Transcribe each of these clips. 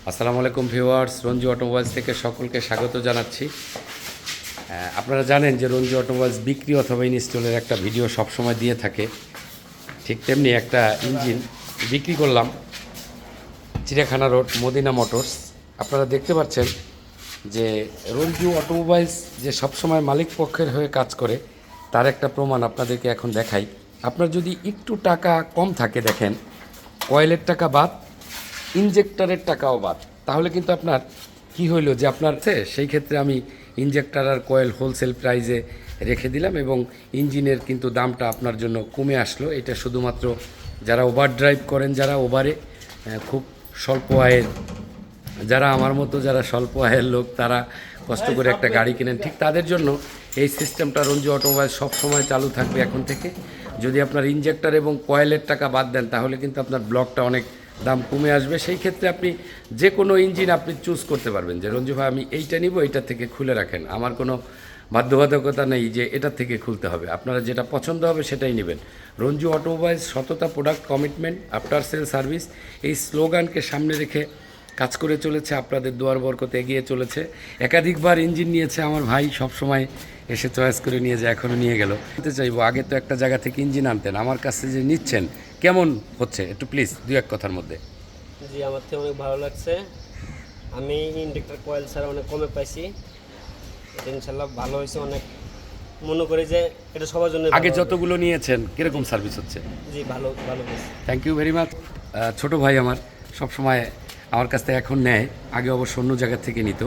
আসসালামু আলাইকুম viewers, Ranju automobiles থেকে সকলকে স্বাগত জানাচ্ছি। আপনারা জানেন যে রঞ্জু অটোমোবাইলস বিক্রি অথবা ইনস্টলের একটা ভিডিও সবসময় দিয়ে থাকে। ঠিক তেমনি একটা ইঞ্জিন বিক্রি করলাম চিড়িয়াখানা রোড মদিনা মোটরস। আপনারা দেখতে পাচ্ছেন যে রঞ্জু অটোমোবাইলস যে সবসময় মালিক পক্ষের হয়ে কাজ করে তার একটা প্রমাণ আপনাদেরকে এখন দেখাই। আপনার যদি একটু টাকা কম থাকে, দেখেন কয়েলের টাকা বাদ, ইনজেক্টরের টাকাও বাদ, তাহলে কিন্তু আপনার কি হইলো যে আপনার সেই ক্ষেত্রে আমি ইনজেক্টর আর কয়েল হোলসেল প্রাইজে রেখে দিলাম এবং ইঞ্জিনের কিন্তু দামটা আপনার জন্য কমে আসলো। এটা শুধুমাত্র যারা ওভার ড্রাইভ করেন, যারা ওভারে খুব স্বল্প আয়ের, যারা আমার মতো যারা স্বল্প আয়ের লোক, তারা কষ্ট করে একটা গাড়ি কেনেন, ঠিক তাদের জন্য এই সিস্টেমটা রঞ্জু অটোমোবাইল সব সময় চালু থাকবে এখন থেকে। যদি আপনার ইনজেক্টর এবং কয়েলের টাকা বাদ দেন তাহলে কিন্তু আপনার ব্লকটা অনেক দাম কমে আসবে। সেই ক্ষেত্রে আপনি যে কোনো ইঞ্জিন আপনি চুজ করতে পারবেন যে রঞ্জু ভাই আমি এইটা নিব, এইটা থেকে খুলে রাখেন, আমার কোনো বাধ্যবাধকতা নেই যে এটা থেকে খুলতে হবে। আপনারা যেটা পছন্দ হবে সেটাই নেবেন। রঞ্জু অটোমোবাইলস সততা, product, commitment, after sale service, এই স্লোগানকে সামনে রেখে কাজ করে চলেছে। আপনাদের দুয়ার বরকতে এগিয়ে চলেছে। একাধিকবার ইঞ্জিন নিয়েছে আমার ভাই, সব সময় এসে চয়েস করে নিয়ে যায়, এখনও নিয়ে গেল। বলতে চাইবো, আগে তো একটা জায়গা থেকে ইঞ্জিন আনতেন, আমার কাছে যে নিচ্ছেন কেমন হচ্ছে একটু প্লিজ দুই এক কথার মধ্যে। জি, আমার থেকে অনেক ভালো লাগছে। আমি ইন্ডাক্টর কয়েল ছাড়া অনেক কমে পাইছি। এটা ইনশাল্লাহ ভালো হয়েছে অনেক। মনে করি যে এটা সবার জন্য আগে যতগুলো নিয়েছেন কীরকম সার্ভিস হচ্ছে? জি, ভালো ভালো হয়েছে। Thank you very much. ছোটো ভাই আমার সবসময় আমার কাছ থেকে এখন নেয়, আগে অবশ্য অন্য জায়গা থেকে নিত।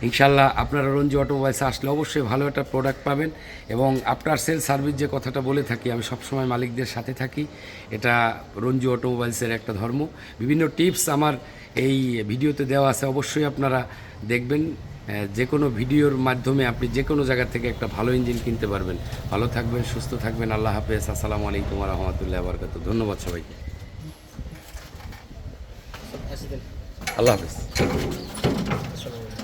ইনশাল্লাহ আপনারা রঞ্জু অটোমোবাইলসে আসলে অবশ্যই ভালো একটা প্রোডাক্ট পাবেন এবং আফটার সেল সার্ভিস যে কথাটা বলে থাকি, আমি সবসময় মালিকদের সাথে থাকি। এটা রঞ্জু অটোমোবাইলসের একটা ধর্ম। বিভিন্ন টিপস আমার এই ভিডিওতে দেওয়া আছে, অবশ্যই আপনারা দেখবেন। যে কোনো ভিডিওর মাধ্যমে আপনি যে কোনো জায়গা থেকে একটা ভালো ইঞ্জিন কিনতে পারবেন। ভালো থাকবেন, সুস্থ থাকবেন। আল্লাহ হাফেজ। আসসালামু আলাইকুম ওয়া রাহমাতুল্লাহি ওয়া বারাকাতুহু। ধন্যবাদ সবাইকে। আল্লাহ হাফেজ। আসসালামু আলাইকুম।